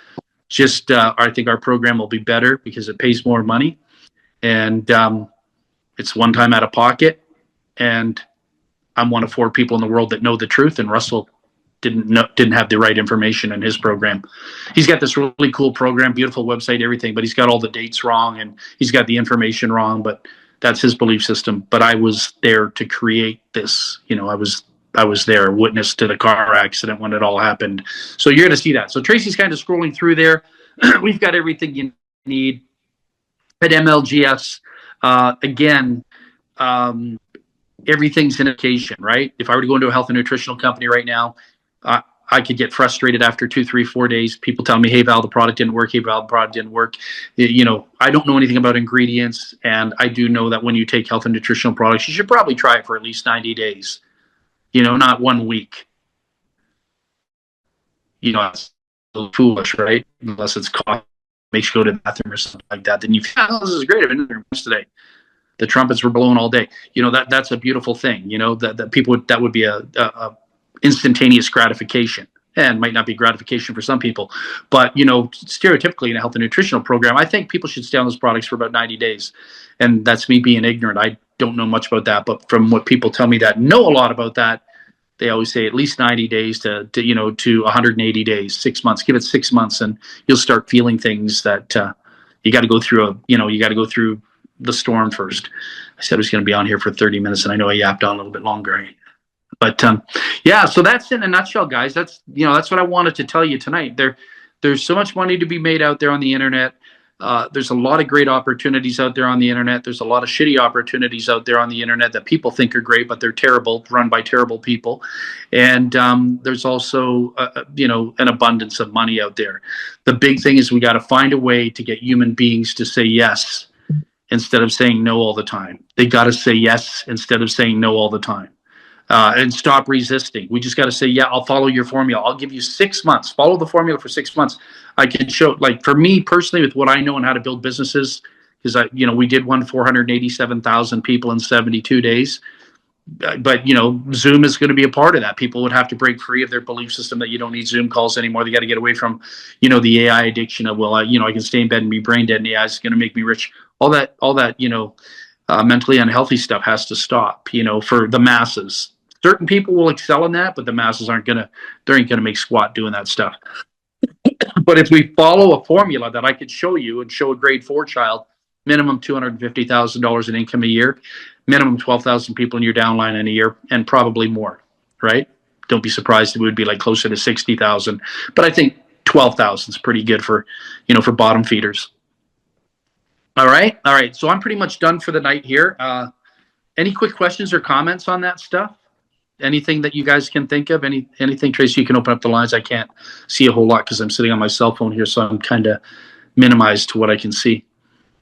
I think our program will be better because it pays more money, and it's one time out of pocket, and I'm one of 4 people in the world that know the truth, and Russell didn't have the right information in his program. He's got this really cool program, beautiful website, everything, but he's got all the dates wrong, and he's got the information wrong, but that's his belief system. But I was there to create this. I was there, witness to the car accident when it all happened. So you're going to see that. So Tracy's kind of scrolling through there. We've got everything you need at MLGS. Again, everything's in education, right? If I were to go into a health and nutritional company right now, I could get frustrated after 2, 3, 4 days. People tell me, hey, Val, the product didn't work. Hey, Val, the product didn't work. I don't know anything about ingredients. And I do know that when you take health and nutritional products, you should probably try it for at least 90 days, not 1 week. It's a little foolish, right? Unless it's coffee, makes you go to the bathroom or something like that. Then you feel, oh, this is great. I've been here today. The trumpets were blowing all day. That's a beautiful thing. That people that would be a instantaneous gratification, and might not be gratification for some people, but stereotypically in a health and nutritional program, I think people should stay on those products for about 90 days. And that's me being ignorant. I don't know much about that, but from what people tell me that know a lot about that, they always say at least 90 days to 180 days, 6 months. Give it 6 months, and you'll start feeling things that you got to go through. You got to go through the storm first. I said I was going to be on here for 30 minutes, and I know I yapped on a little bit longer. But yeah, so that's in a nutshell, guys. That's what I wanted to tell you tonight. There's so much money to be made out there on the internet. There's a lot of great opportunities out there on the internet. There's a lot of shitty opportunities out there on the internet that people think are great, but they're terrible, run by terrible people. And there's also an abundance of money out there. The big thing is we got to find a way to get human beings to say yes instead of saying no all the time. They got to say yes instead of saying no all the time. And stop resisting. We just got to say, yeah, I'll follow your formula. I'll give you 6 months. Follow the formula for 6 months. I can show, like, for me personally, with what I know and how to build businesses, because we did 487,000 people in 72 days. But Zoom is going to be a part of that. People would have to break free of their belief system that you don't need Zoom calls anymore. They got to get away from, the AI addiction of, I can stay in bed and be brain dead, and AI is going to make me rich. All that, mentally unhealthy stuff has to stop. For the masses. Certain people will excel in that, but the masses ain't gonna make squat doing that stuff. But if we follow a formula that I could show you and show a grade 4 child, minimum $250,000 in income a year, minimum 12,000 people in your downline in a year, and probably more, right? Don't be surprised if it would be like closer to 60,000. But I think 12,000 is pretty good for bottom feeders. All right. So I'm pretty much done for the night here. Any quick questions or comments on that stuff? Anything that you guys can think of? Anything, Tracy? You can open up the lines. I can't see a whole lot because I'm sitting on my cell phone here, so I'm kind of minimized to what I can see.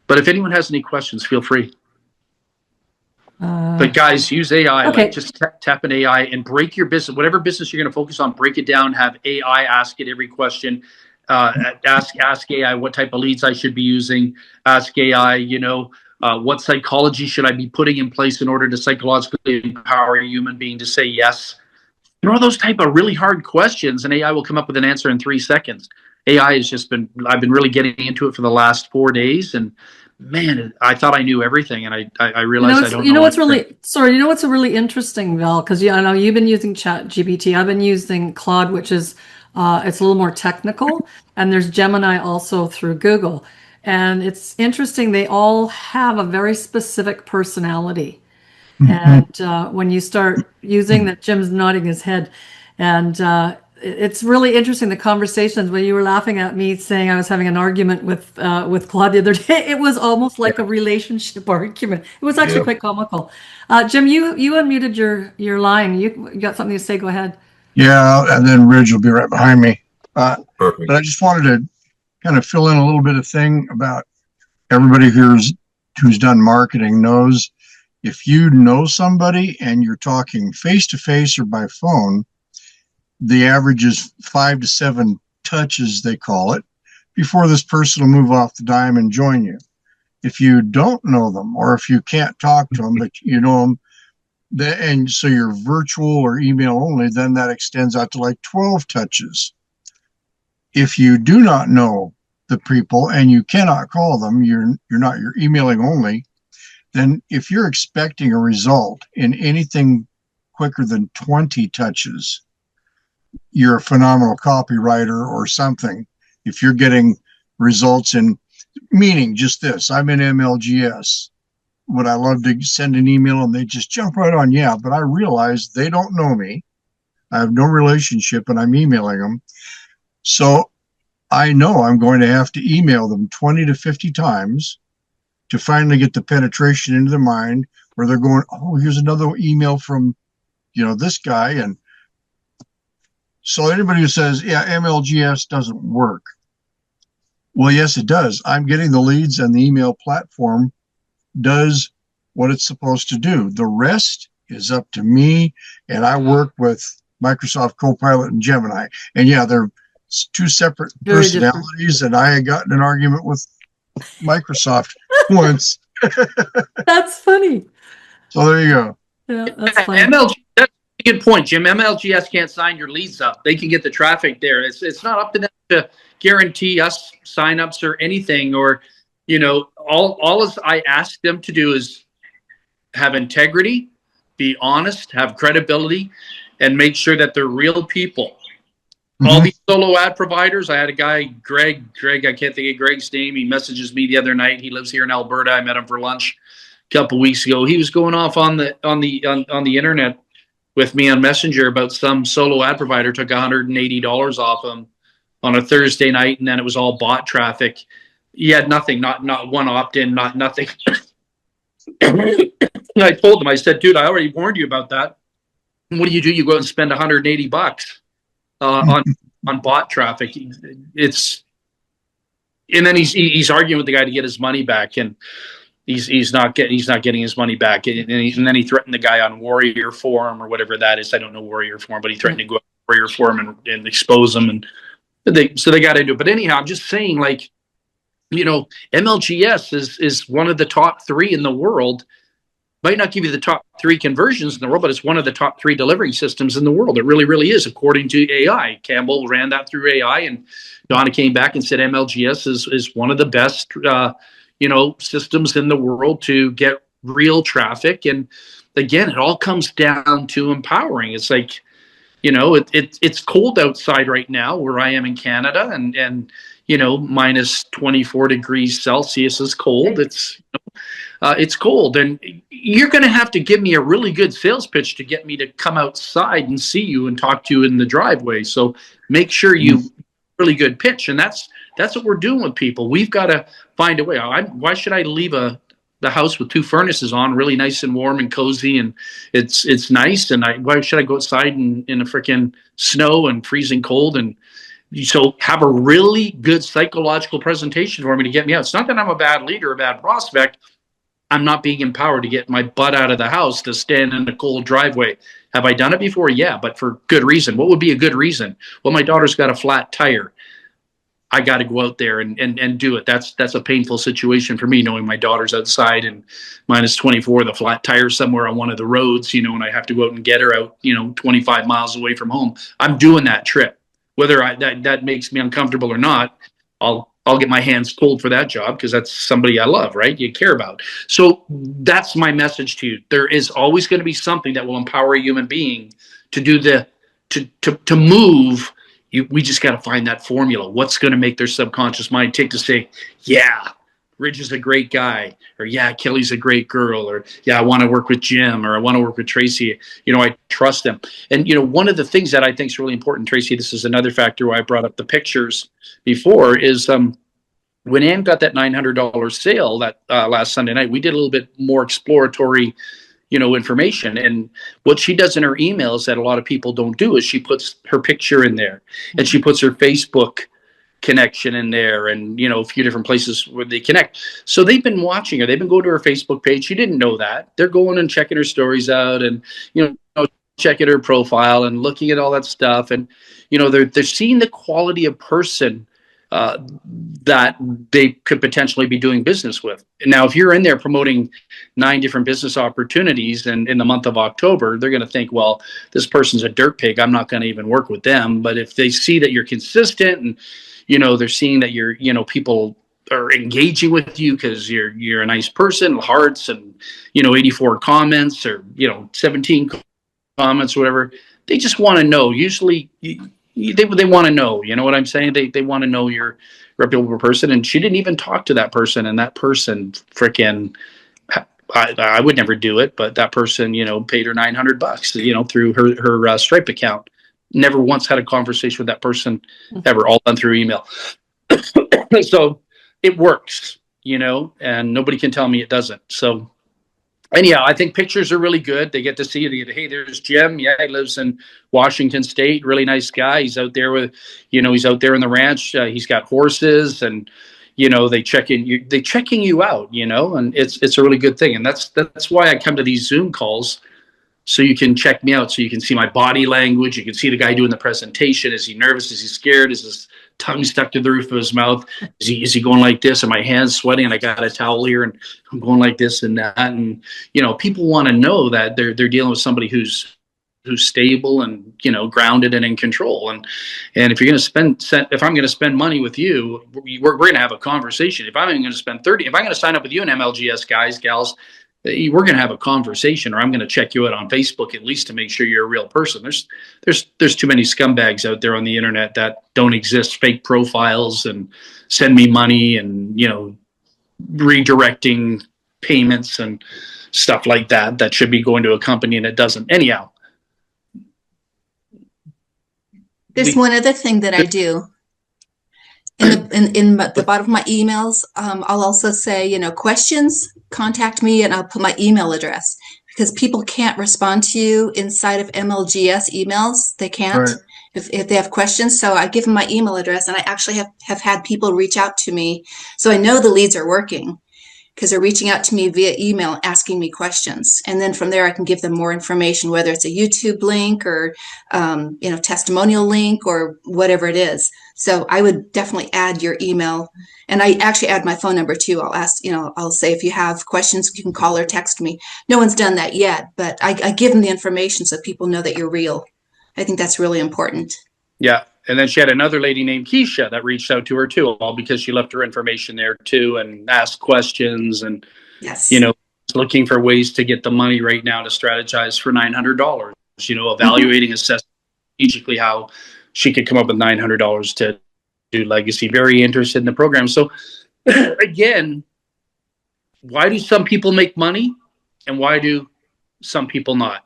But if anyone has any questions, feel free. But guys, use AI. Okay. Like, just tap in AI and break your business. Whatever business you're going to focus on, break it down. Have AI ask it every question. Ask AI what type of leads I should be using. Ask AI, what psychology should I be putting in place in order to psychologically empower a human being to say yes? Those type of really hard questions, and AI will come up with an answer in 3 seconds. AI has just been, I've been really getting into it for the last 4 days, and man, I thought I knew everything, and I realized I don't know. You know what's really interesting, Val, because I know you've been using Chat GPT. I've been using Claude, which is it's a little more technical, and there's Gemini also through Google. And it's interesting, they all have a very specific personality. And when you start using that, Jim's nodding his head, and it's really interesting, the conversations. When you were laughing at me saying I was having an argument with Claude the other day, it was almost like a relationship argument. It was actually quite comical. Jim, you unmuted your line. You got something to say? Go ahead. Yeah, and then Ridge will be right behind me. But I just wanted to kind of fill in a little bit of thing about everybody who's done marketing knows if you know somebody and you're talking face to face or by phone, the average is 5 to 7 touches, they call it, before this person will move off the dime and join you. If you don't know them, or if you can't talk to them, but you know them, and so you're virtual or email only, then that extends out to like 12 touches. If you do not know the people and you cannot call them, you're emailing only, then if you're expecting a result in anything quicker than 20 touches, you're a phenomenal copywriter or something. If you're getting results in, meaning just this, I'm in MLGS. Would I love to send an email and they just jump right on? Yeah, but I realize they don't know me. I have no relationship and I'm emailing them. So I know I'm going to have to email them 20 to 50 times to finally get the penetration into their mind where they're going, oh, here's another email from, this guy. And so anybody who says, yeah, MLGS doesn't work. Well, yes, it does. I'm getting the leads and the email platform does what it's supposed to do. The rest is up to me, and I work with Microsoft Copilot and Gemini. And yeah, they're 2 separate personalities, and I had gotten an argument with Microsoft once. That's funny. So there you go. Yeah, that's funny. That's a good point, Jim. MLGS can't sign your leads up. They can get the traffic there. It's not up to them to guarantee us signups or anything, or all I ask them to do is have integrity, be honest, have credibility, and make sure that they're real people. All these solo ad providers, I had a guy, Greg, I can't think of Greg's name. He messages me the other night. He lives here in Alberta. I met him for lunch a couple weeks ago. He was going off on the internet with me on Messenger about some solo ad provider took $180 off him on a Thursday night, and then it was all bot traffic. He had nothing, not one opt-in, nothing. I told him, I said, dude, I already warned you about that. And what do? You go out and spend $180 on bot traffic. And then he's arguing with the guy to get his money back, and he's not getting his money back. And then he threatened the guy on Warrior Forum or whatever that is. I don't know Warrior Forum, but he threatened to go on Warrior Forum and expose them, and so they got into it. But anyhow, I'm just saying, like, MLGS is one of the top 3 in the world. Might not give you the top 3 conversions in the world, but it's one of the top 3 delivering systems in the world. It really, really is, according to AI. Campbell ran that through AI, and Donna came back and said MLGS is one of the best, systems in the world to get real traffic. And again, it all comes down to empowering. It's like, it's cold outside right now where I am in Canada, and minus 24 degrees Celsius is cold. It's cold, and you're going to have to give me a really good sales pitch to get me to come outside and see you and talk to you in the driveway. So make sure you really good pitch, and that's what we're doing with people. We've got to find a way. Why should I leave the house with 2 furnaces on, really nice and warm and cozy, and it's nice, and why should I go outside in a freaking snow and freezing cold? And so have a really good psychological presentation for me to get me out. It's not that I'm a bad leader, a bad prospect. I'm not being empowered to get my butt out of the house to stand in a cold driveway. Have I done it before? Yeah, but for good reason. What would be a good reason? Well, my daughter's got a flat tire. I got to go out there and do it. That's a painful situation for me, knowing my daughter's outside and minus 24, the flat tire somewhere on one of the roads, and I have to go out and get her out, 25 miles away from home. I'm doing that trip, whether that makes me uncomfortable or not. I'll get my hands cold for that job because that's somebody I love, right? You care about. So that's my message to you. There is always going to be something that will empower a human being to do to move. We just got to find that formula. What's going to make their subconscious mind tick to say, yeah, Ridge is a great guy, or yeah, Kelly's a great girl, or yeah, I want to work with Jim, or I want to work with Tracy. I trust them. And, one of the things that I think is really important, Tracy, this is another factor why I brought up the pictures before, is when Ann got that $900 sale that last Sunday night, we did a little bit more exploratory information. And what she does in her emails that a lot of people don't do is she puts her picture in there, and she puts her Facebook connection in there, and a few different places where they connect. So they've been watching her. They've been going to her Facebook page. She didn't know that. They're going and checking her stories out, and checking her profile and looking at all that stuff. And they're seeing the quality of person that they could potentially be doing business with. Now, if you're in there promoting 9 different business opportunities and in the month of October, they're going to think, well, this person's a dirt pig. I'm not going to even work with them. But if they see that you're consistent and, they're seeing that you're, people are engaging with you because you're a nice person, hearts and, 84 comments or, 17 comments, whatever, they just want to know. Usually they want to know, you know what I'm saying? They want to know you're a reputable person. And she didn't even talk to that person. And that person freaking, I would never do it, but that person, paid her $900, through her Stripe account. Never once had a conversation with that person ever, all done through email. So it works, and nobody can tell me it doesn't. So anyhow, I think pictures are really good. They get to see it. Hey, there's Jim. Yeah, he lives in Washington State. Really nice guy. He's out there with, he's out there in the ranch. He's got horses, and they checking you out. And it's a really good thing. And that's why I come to these Zoom calls, so you can check me out. So you can see my body language. You can see the guy doing the presentation. Is he nervous? Is he scared? Is his tongue stuck to the roof of his mouth? Is he going like this? Are my hands sweating? And I got a towel here and I'm going like this and that. And, people want to know that they're dealing with somebody who's stable and, grounded and in control. And if you're going to if I'm going to spend money with you, we're going to have a conversation. If I'm going to spend if I'm going to sign up with you in MLGS, guys, gals, we're going to have a conversation, or I'm going to check you out on Facebook at least to make sure you're a real person. There's too many scumbags out there on the internet that don't exist, fake profiles and send me money and, redirecting payments and stuff like that should be going to a company and it doesn't. Anyhow. There's one other thing that I do. In the bottom of my emails, I'll also say, questions, contact me, and I'll put my email address, because people can't respond to you inside of MLGS emails. They can't, right, if they have questions. So I give them my email address, and I actually have had people reach out to me. So I know the leads are working, because they're reaching out to me via email, asking me questions. And then from there, I can give them more information, whether it's a YouTube link or, testimonial link or whatever it is. So I would definitely add your email, and I actually add my phone number too. I'll ask, I'll say, if you have questions, you can call or text me. No one's done that yet, but I give them the information so people know that you're real. I think that's really important. Yeah. And then she had another lady named Keisha that reached out to her too, all because she left her information there too and asked questions and, yes, looking for ways to get the money right now to strategize for $900, evaluating, assessing strategically how she could come up with $900 to do legacy. Very interested in the program. So again, why do some people make money and why do some people not?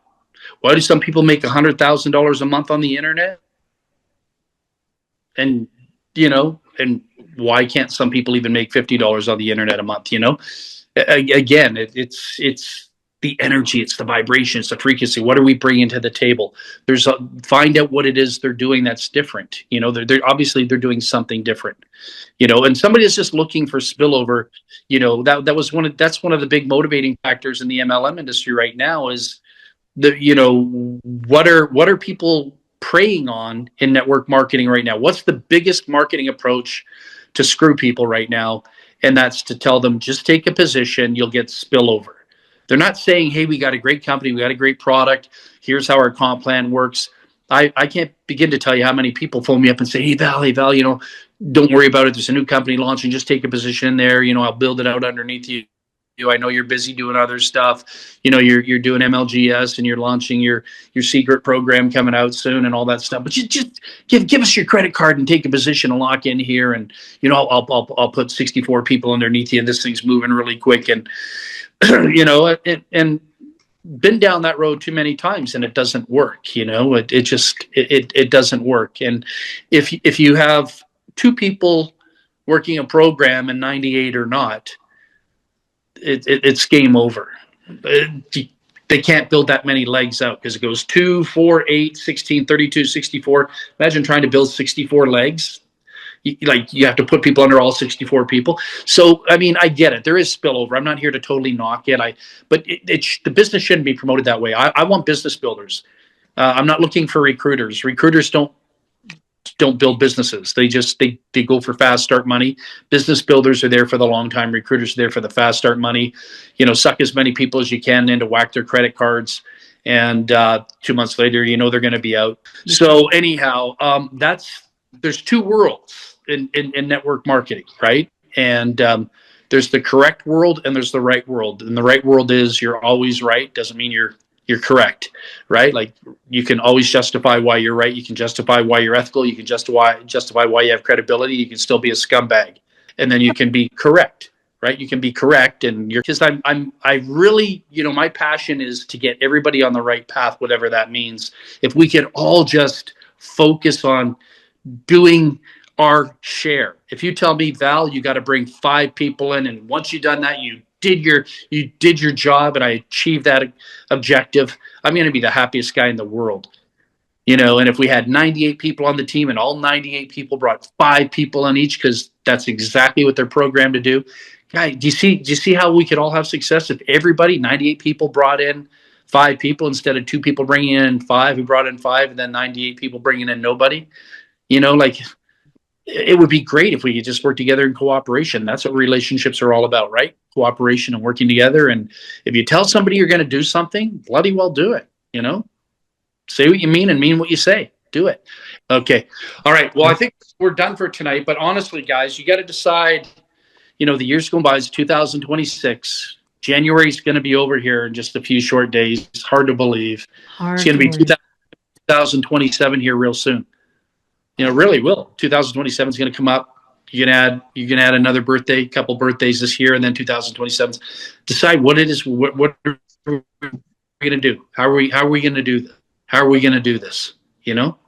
Why do some people make $100,000 a month on the internet? And, and why can't some people even make $50 on the internet a month? Again, it's the energy, it's the vibration, it's the frequency. What are we bringing to the table? Find out what it is they're doing that's different. They're obviously they're doing something different. And somebody is just looking for spillover. That's one of the big motivating factors in the MLM industry right now is what are people preying on in network marketing right now? What's the biggest marketing approach to screw people right now? And that's to tell them, just take a position, you'll get spillover. They're not saying, hey, we got a great company, we got a great product, here's how our comp plan works. I can't begin to tell you how many people phone me up and say, hey, Val, you know, don't worry about it. There's a new company launching, just take a position in there. You know, I'll build it out underneath you. I know you're busy doing other stuff. You know, you're doing MLGS and you're launching your secret program coming out soon and all that stuff. But just give us your credit card and take a position and lock in here. And, you know, I'll put 64 people underneath you and this thing's moving really quick. And, you know, and been down that road too many times and it doesn't work. You know, it doesn't work. And if you have two people working a program and 98 or not, it's game over. They can't build that many legs out because it goes 2, 4, 8, 16, 32, 64. Imagine trying to build 64 legs. You have to put people under all 64 people. So, I mean, I get it. There is spillover. I'm not here to totally knock it. But the business shouldn't be promoted that way. I want business builders. I'm not looking for recruiters. Recruiters don't build businesses. They go for fast start money. Business builders are there for the long time. Recruiters are there for the fast start money. You know, suck as many people as you can in to whack their credit cards. And 2 months later, you know, they're going to be out. So anyhow, there's two worlds in network marketing, right? And there's the correct world and there's the right world. And the right world is you're always right. Doesn't mean you're correct, right? Like you can always justify why you're right. You can justify why you're ethical. You can justify why you have credibility. You can still be a scumbag, and then you can be correct, right? You can be correct, and because I really, you know, my passion is to get everybody on the right path, whatever that means. If we could all just focus on doing our share. If you tell me, Val, you got to bring 5 people in, and once you've done that, you did your job, and I achieved that objective, I'm going to be the happiest guy in the world. You know, and if we had 98 people on the team and all 98 people brought 5 people on each, because that's exactly what they're programmed to do. Guy, do you see how we could all have success if everybody, 98 people brought in 5 people instead of 2 people bringing in 5 who brought in 5 and then 98 people bringing in nobody? You know, like it would be great if we could just work together in cooperation. That's what relationships are all about, right? Cooperation and working together. And if you tell somebody you're going to do something, bloody well do it. You know, say what you mean and mean what you say. Do it. Okay. All right. Well, I think we're done for tonight. But honestly, guys, you got to decide. You know, the year's going by. It's 2026. January's going to be over here in just a few short days. It's hard to believe. It's going to be 2027 here real soon. You know, really will. 2027 is going to come up. You can add another birthday, couple birthdays this year, and then 2027. Decide what it is. What are we going to do? How are we going to do this? How are we going to do this? You know.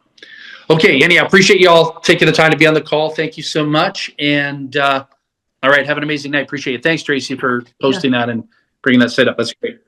Okay. Anyhow, appreciate you all taking the time to be on the call. Thank you so much. And all right, have an amazing night. Appreciate it. Thanks, Tracy, for posting that and bringing that set up. That's great.